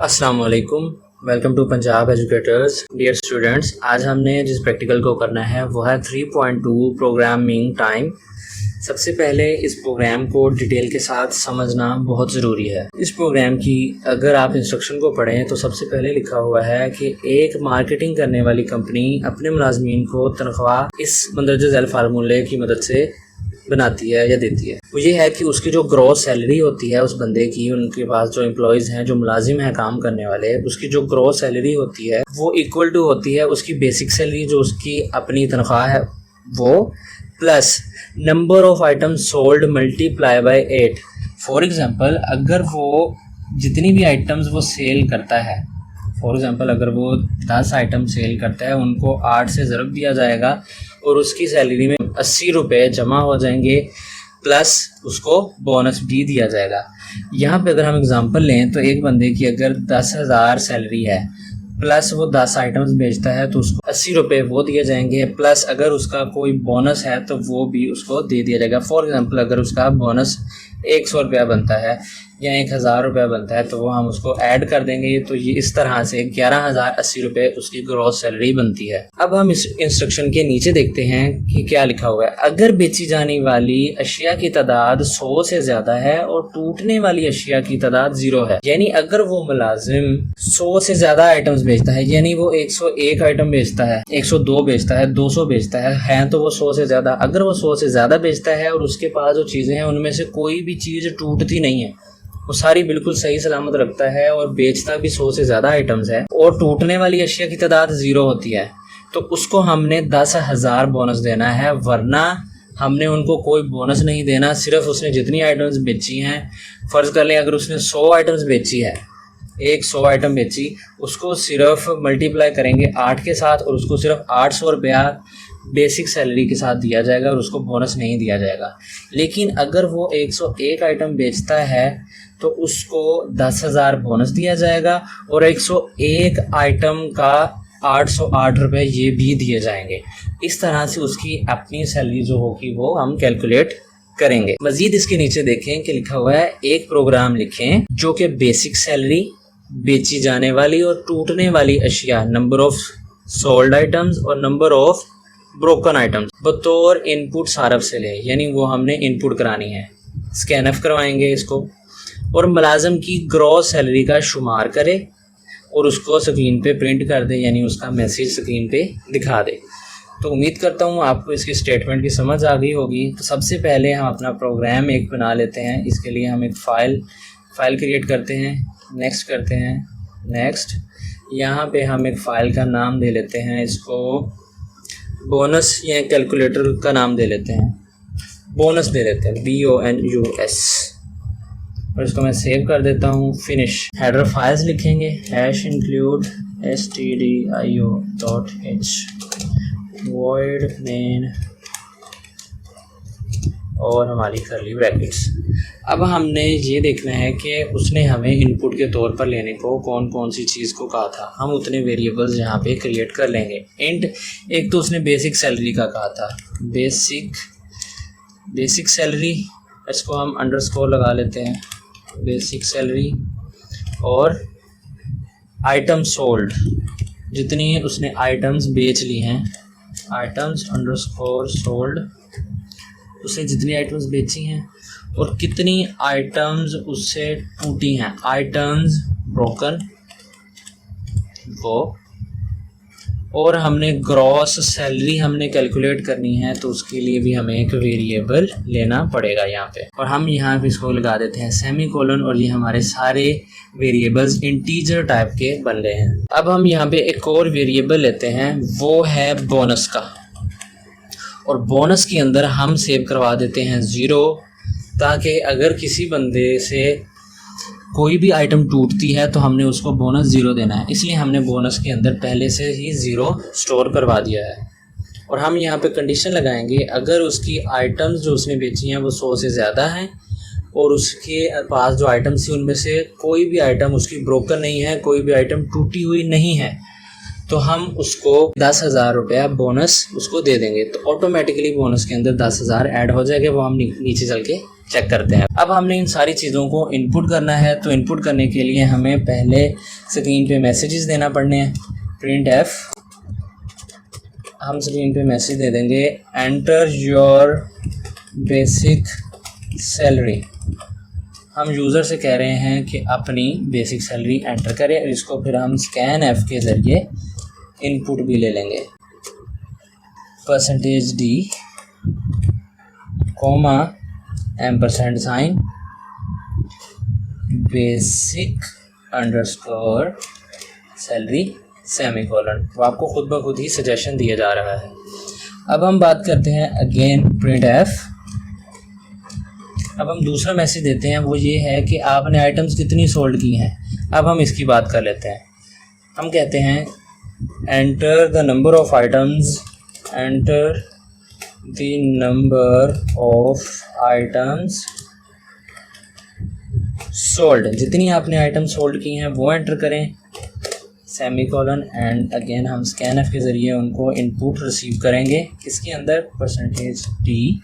अस्सलाम वालेकुम। Welcome to Punjab educators. Dear students, आज हमने जिस प्रैक्टिकल को करना है वो है 3.2 प्रोग्रामिंग टाइम। सबसे पहले इस प्रोग्राम को डिटेल के साथ समझना बहुत ज़रूरी है। इस प्रोग्राम की अगर आप इंस्ट्रक्शन को पढ़ें तो सबसे पहले लिखा हुआ है कि एक मार्केटिंग करने वाली कंपनी अपने मुलाजमीन को तनख्वाह इस मंदरजा झैल फार्मूले की मदद से बनाती है या देती है। वो ये है कि उसकी जो ग्रॉस सैलरी होती है उस बंदे की, उनके पास जो एम्प्लॉयज़ हैं, जो मुलाजिम हैं काम करने वाले, उसकी जो ग्रॉस सैलरी होती है वो इक्वल टू होती है उसकी बेसिक सैलरी जो उसकी अपनी तनख्वाह है वो, plus number of item sold multiply by 8। For example अगर वो जितनी भी आइटम्स वो सेल करता है, फॉर एग्ज़ाम्पल अगर वो 10 आइटम सेल करता है उनको 8 से ज़रब दिया जाएगा और उसकी सैलरी में 80 रुपये जमा हो जाएंगे, प्लस उसको बोनस भी दिया जाएगा। यहाँ पे अगर हम एग्ज़ाम्पल लें तो एक बंदे की अगर 10,000 सैलरी है, प्लस वो 10 आइटम्स बेचता है तो उसको 80 रुपये वो दिए जाएंगे, प्लस अगर उसका कोई बोनस है तो वो भी उसको दे दिया जाएगा। फॉर एग्ज़ाम्पल अगर उसका बोनस 100 रुपया बनता है या 1000 रुपया बनता है तो वो हम उसको ऐड कर देंगे, तो ये इस तरह से 11,080 रुपये उसकी ग्रॉस सैलरी बनती है। अब हम इस इंस्ट्रक्शन के नीचे देखते हैं कि क्या लिखा हुआ है। अगर बेची जाने वाली अशिया की तादाद 100 से ज़्यादा है और टूटने वाली अशिया की तादाद 0 है, यानी अगर वो मुलाजिम 100 से ज़्यादा आइटम्स बेचता है, यानी वो 101 आइटम बेचता है, 102 बेचता है, 200 बेचता है तो वो 100 से ज़्यादा। अगर वो 100 से ज़्यादा बेचता है और उसके पास जो चीज़ें हैं उनमें से कोई भी चीज़ टूटती नहीं है, वो सारी बिल्कुल सही सलामत रखता है और बेचता भी 100 से ज़्यादा आइटम्स है, और टूटने वाली अशिया की तादाद 0 होती है, तो उसको हमने 10,000 बोनस देना है। वरना हमने उनको कोई बोनस नहीं देना, सिर्फ उसने जितनी आइटम्स बेची हैं, फ़र्ज़ कर लें अगर उसने 100 आइटम्स बेची है, 100 आइटम बेची, उसको सिर्फ मल्टीप्लाई करेंगे 8 के साथ और उसको सिर्फ 800 रुपया बेसिक सैलरी के साथ दिया जाएगा और उसको बोनस नहीं दिया जाएगा। लेकिन अगर वो 101 आइटम बेचता है तो उसको 10,000 बोनस दिया जाएगा और 101 आइटम का 808 रुपये ये भी दिए जाएंगे। इस तरह से उसकी अपनी सैलरी जो होगी वो हम कैलकुलेट करेंगे। मज़ीद इसके नीचे देखें कि लिखा हुआ है एक प्रोग्राम लिखें जो कि बेसिक सैलरी, बेची जाने वाली और टूटने वाली अशिया, नंबर ऑफ सोल्ड आइटम्स और नंबर ऑफ ब्रोकन आइटम्स बतौर इनपुट सारफ से ले, यानी वो हमने इनपुट करानी है। स्कैन ऑफ करवाएंगे इसको और मुलाजम की ग्रॉस सैलरी का शुमार करे और उसको स्क्रीन पे प्रिंट कर दे, यानी उसका मैसेज स्क्रीन पे दिखा दे। तो उम्मीद करता हूँ आपको इसकी स्टेटमेंट की समझ आ गई होगी। तो सबसे पहले हम अपना प्रोग्राम एक बना लेते हैं। इसके लिए हम एक फ़ाइल क्रिएट करते हैं, नेक्स्ट करते हैं, नेक्स्ट। यहाँ पे हम एक फ़ाइल का नाम दे लेते हैं, इसको बोनस या कैलकुलेटर का नाम दे लेते हैं, बोनस दे लेते हैं, BONUS, और इसको मैं सेव कर देता हूँ। फिनिश। हेडर फाइल्स लिखेंगे #include stdio.h void main और हमारी कर्ली ब्रैकेट्स। अब हमने ये देखना है कि उसने हमें इनपुट के तौर पर लेने को कौन कौन सी चीज़ को कहा था। हम उतने वेरिएबल्स यहाँ पे क्रिएट कर लेंगे। एक तो उसने बेसिक सैलरी का कहा था, बेसिक सैलरी, इसको हम अंडरस्कोर लगा लेते हैं, बेसिक सैलरी, और आइटम सोल्ड, जितनी उसने आइटम्स बेच ली हैं, आइटम्स अंडरस्कोर सोल्ड, उसने जितनी आइटम्स बेची हैं और कितनी आइटम्स उससे टूटी हैं, आइटम्स ब्रोकन वो, और हमने ग्रॉस सैलरी हमने कैलकुलेट करनी है, तो उसके लिए भी हमें एक वेरिएबल लेना पड़ेगा यहाँ पे, और हम यहाँ पे इसको लगा देते हैं सेमीकोलन, और ये हमारे सारे वेरिएबल्स इंटीजर टाइप के बन रहे हैं। अब हम यहाँ पे एक और वेरिएबल लेते हैं, वो है बोनस का, और बोनस के अंदर हम सेव करवा देते हैं 0, ताकि अगर किसी बंदे से कोई भी आइटम टूटती है तो हमने उसको बोनस 0 देना है, इसलिए हमने बोनस के अंदर पहले से ही 0 स्टोर करवा दिया है। और हम यहाँ पे कंडीशन लगाएंगे, अगर उसकी आइटम्स जो उसने बेची हैं वो 100 से ज़्यादा हैं और उसके पास जो आइटम्स थी उनमें से कोई भी आइटम उसकी ब्रोकन नहीं है, कोई भी आइटम टूटी हुई नहीं है, तो हम उसको 10,000 रुपया बोनस उसको दे देंगे, तो ऑटोमेटिकली बोनस के अंदर 10,000 ऐड हो जाएगा। वो हम नीचे चल के चेक करते हैं। अब हमने इन सारी चीज़ों को इनपुट करना है, तो इनपुट करने के लिए हमें पहले स्क्रीन पे मैसेजेस देना पड़ने हैं। प्रिंट एफ, हम स्क्रीन पे मैसेज दे देंगे एंटर योर बेसिक सैलरी। हम यूज़र से कह रहे हैं कि अपनी बेसिक सैलरी एंटर करें, और इसको फिर हम स्कैन एफ के ज़रिए इनपुट भी ले लेंगे। %d, comma, ampersand sign, basic underscore salary, semicolon. वो आपको खुद ब खुद ही सजेशन दिया जा रहा है। अब हम बात करते हैं अगेन प्रिंट एफ। अब हम दूसरा मैसेज देते हैं, वो ये है कि आपने आइटम्स कितनी सोल्ड की हैं। अब हम इसकी बात कर लेते हैं। हम कहते हैं enter the number of items, enter the number of items sold. जितनी आपने आइटम सोल्ड की हैं वो एंटर करें, सेमीकोलन, एंड अगेन हम स्कैन एफ के ज़रिए उनको इनपुट रिसीव करेंगे। इसके अंदर %d,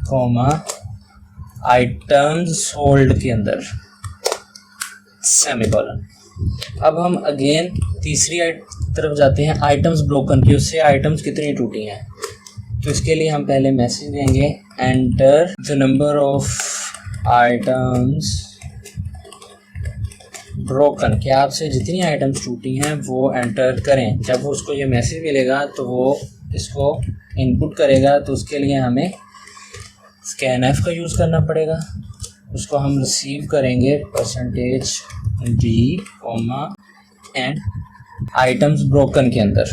कॉमा, आइटम्स सोल्ड के अंदर सेमीकोलन। अब हम अगेन तीसरी तरफ जाते हैं, आइटम्स ब्रोकन की, उससे आइटम्स कितनी टूटी हैं। तो इसके लिए हम पहले मैसेज देंगे enter the number of items broken, कि आपसे जितनी आइटम्स टूटी हैं वो एंटर करें। जब उसको ये मैसेज मिलेगा तो वो इसको इनपुट करेगा, तो उसके लिए हमें स्कैन एफ का यूज़ करना पड़ेगा। उसको हम रिसीव करेंगे %d, comma, and items broken के अंदर।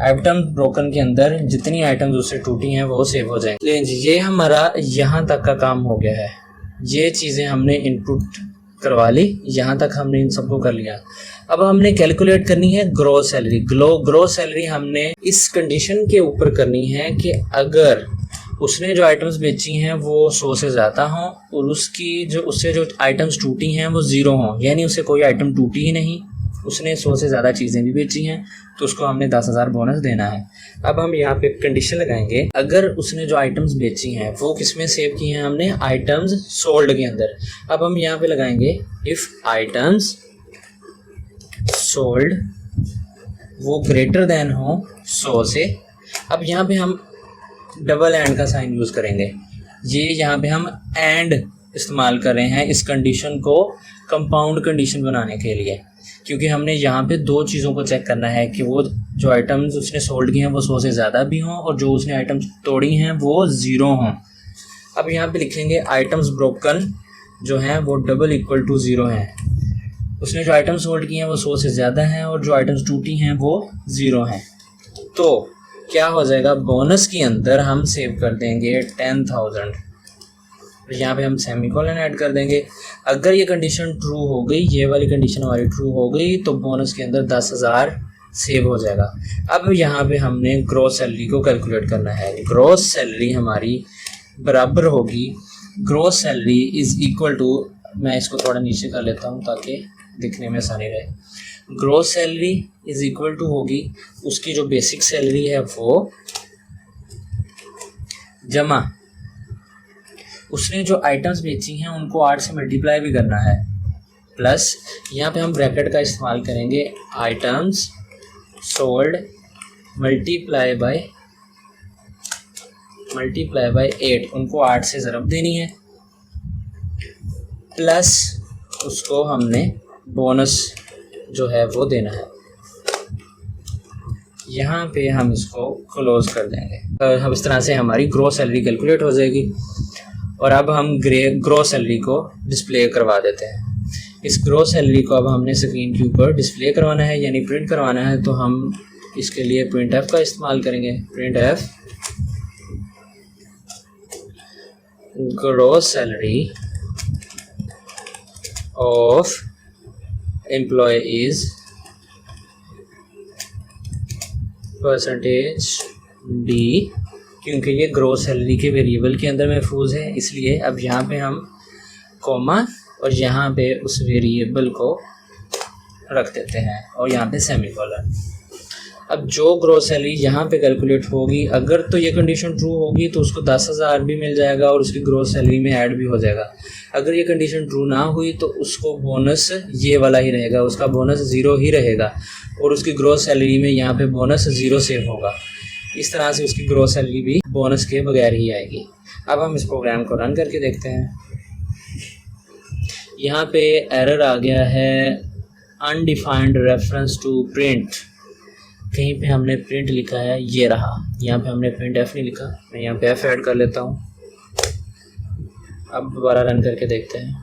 आइटम्स ब्रोकन के अंदर जितनी आइटम्स उससे टूटी हैं वो सेव हो जाएंगी। ये हमारा यहाँ तक का काम हो गया है। ये चीज़ें हमने इनपुट करवा ली, यहाँ तक हमने इन सबको कर लिया। अब हमने कैलकुलेट करनी है ग्रॉस सैलरी। ग्रॉस सैलरी हमने इस कंडीशन के ऊपर करनी है कि अगर उसने जो आइटम्स बेची हैं वो 100 से ज़्यादा हों और उससे जो आइटम्स टूटी हैं वो 0 हों, यानी उसे कोई आइटम टूटी ही नहीं, उसने 100 से ज़्यादा चीज़ें भी बेची हैं, तो उसको हमने 10,000 बोनस देना है। अब हम यहाँ पे कंडीशन लगाएंगे, अगर उसने जो आइटम्स बेची हैं वो किस में सेव की हैं, हमने आइटम्स सोल्ड के अंदर। अब हम यहाँ पे लगाएंगे इफ़ आइटम्स सोल्ड वो ग्रेटर देन हो 100 से। अब यहाँ पे हम डबल एंड का साइन यूज़ करेंगे। ये यहाँ पे हम एंड इस्तेमाल कर रहे हैं इस कंडीशन को कंपाउंड कंडीशन बनाने के लिए, क्योंकि हमने यहाँ पे दो चीज़ों को चेक करना है कि वो जो आइटम्स उसने सोल्ड की हैं वो 100 से ज़्यादा भी हों और जो उसने आइटम्स तोड़ी हैं वो 0 हों। अब यहाँ पे लिखेंगे आइटम्स ब्रोकन जो हैं वो =0 हैं। उसने जो आइटम्स सोल्ड की हैं वो 100 से ज़्यादा हैं और जो आइटम्स टूटी हैं वो 0 हैं। तो क्या हो जाएगा, बोनस के अंदर हम सेव कर देंगे 10,000। यहाँ पे हम सेमीकोलन ऐड कर देंगे। अगर ये कंडीशन ट्रू हो गई, ये वाली कंडीशन हमारी ट्रू हो गई, तो बोनस के अंदर 10,000 सेव हो जाएगा। अब यहाँ पे हमने ग्रॉस सैलरी को कैलकुलेट करना है। ग्रॉस सैलरी हमारी बराबर होगी, gross salary is equal to, मैं इसको थोड़ा नीचे कर लेता हूँ ताकि दिखने में आसानी रहे। Gross salary is equal to होगी उसकी जो बेसिक सैलरी है वो, जमा उसने जो आइटम्स बेची हैं उनको 8 से मल्टीप्लाई भी करना है, प्लस यहाँ पे हम ब्रैकेट का इस्तेमाल करेंगे, आइटम्स सोल्ड मल्टीप्लाई बाय 8, उनको 8 से ज़रब देनी है, प्लस उसको हमने बोनस जो है वो देना है। यहाँ पे हम इसको क्लोज कर देंगे। हम इस तरह से हमारी ग्रॉस सैलरी कैलकुलेट हो जाएगी। और अब हम ग्रॉस सैलरी को डिस्प्ले करवा देते हैं। इस ग्रॉस सैलरी को अब हमने स्क्रीन के ऊपर डिस्प्ले करवाना है, यानी प्रिंट करवाना है, तो हम इसके लिए प्रिंट एफ का इस्तेमाल करेंगे। Print F gross salary of employee is %d, क्योंकि ये ग्रॉस सैलरी के वेरिएबल के अंदर महफूज है, इसलिए अब यहाँ पे हम कॉमा और यहाँ पे उस वेरिएबल को रख देते हैं और यहाँ पे सेमीकोलन। अब जो ग्रॉस सैलरी यहाँ पे कैलकुलेट होगी, अगर तो ये कंडीशन ट्रू होगी तो उसको 10,000 भी मिल जाएगा और उसकी ग्रॉस सैलरी में ऐड भी हो जाएगा। अगर ये कंडीशन ट्रू ना हुई तो उसको बोनस ये वाला ही रहेगा, उसका बोनस 0 ही रहेगा और उसकी ग्रॉस सैलरी में यहाँ पे बोनस 0 सेव होगा। इस तरह से उसकी ग्रॉस सैलरी भी बोनस के बगैर ही आएगी। अब हम इस प्रोग्राम को रन करके देखते हैं। यहाँ पे एरर आ गया है अनडिफाइंड रेफरेंस टू प्रिंट। कहीं पे हमने प्रिंट लिखा है, ये रहा, यहाँ पे हमने प्रिंट एफ नहीं लिखा। मैं यहाँ पे एफ ऐड कर लेता हूँ। अब दोबारा रन करके देखते हैं।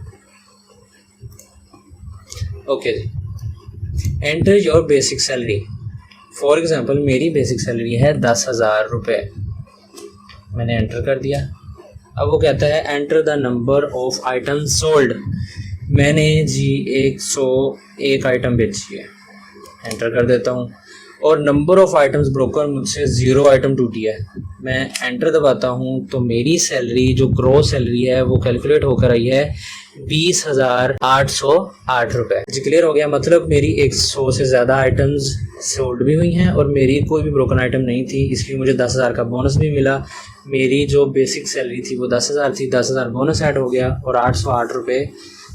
ओके जी, enter your basic salary. For example मेरी बेसिक सैलरी है 10,000 रुपये। मैंने एंटर कर दिया। अब वो कहता है enter the number of item sold. मैंने जी 101 आइटम बेची है, एंटर कर देता हूँ। और नंबर ऑफ आइटम्स ब्रोकन, मुझसे 0 आइटम टूटी है। मैं एंटर दबाता हूँ तो मेरी सैलरी जो ग्रॉस सैलरी है वो कैलकुलेट होकर आई है 20,808 रुपये। जी क्लियर हो गया। मतलब मेरी 100 से ज़्यादा आइटम्स सोल्ड भी हुई हैं और मेरी कोई भी ब्रोकन आइटम नहीं थी, इसलिए मुझे 10,000 का बोनस भी मिला। मेरी जो बेसिक सैलरी थी वो 10,000 थी, 10,000 बोनस ऐड हो गया और 808 रुपये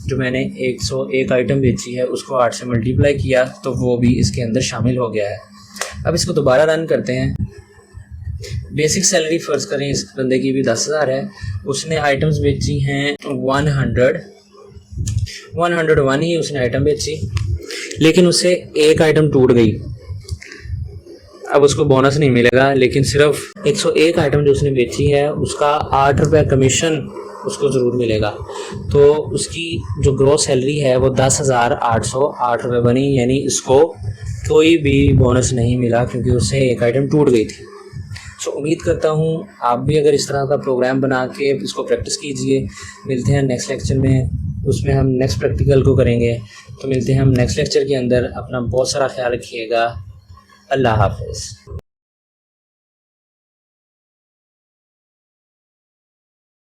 जो मैंने 101 आइटम बेची है उसको 8 से मल्टीप्लाई किया तो वो भी इसके अंदर शामिल हो गया है। अब इसको दोबारा रन करते हैं। बेसिक सैलरी फ़र्ज़ करें इस बंदे की भी 10,000 है, उसने आइटम्स बेची हैं 101 ही उसने आइटम बेची, लेकिन उससे एक आइटम टूट गई। अब उसको बोनस नहीं मिलेगा, लेकिन सिर्फ 101 आइटम जो उसने बेची है उसका 8 रुपये कमीशन उसको ज़रूर मिलेगा। तो उसकी जो ग्रॉस सैलरी है वो 10,808 रुपये बनी, यानी इसको कोई भी बोनस नहीं मिला क्योंकि उससे एक आइटम टूट गई थी। सो उम्मीद करता हूँ आप भी अगर इस तरह का प्रोग्राम बना के इसको प्रैक्टिस कीजिए। मिलते हैं नेक्स्ट लेक्चर में, उसमें हम नेक्स्ट प्रैक्टिकल को करेंगे। तो मिलते हैं हम नेक्स्ट लेक्चर के अंदर। अपना बहुत सारा ख्याल रखिएगा। अल्लाह हाफ़िज़।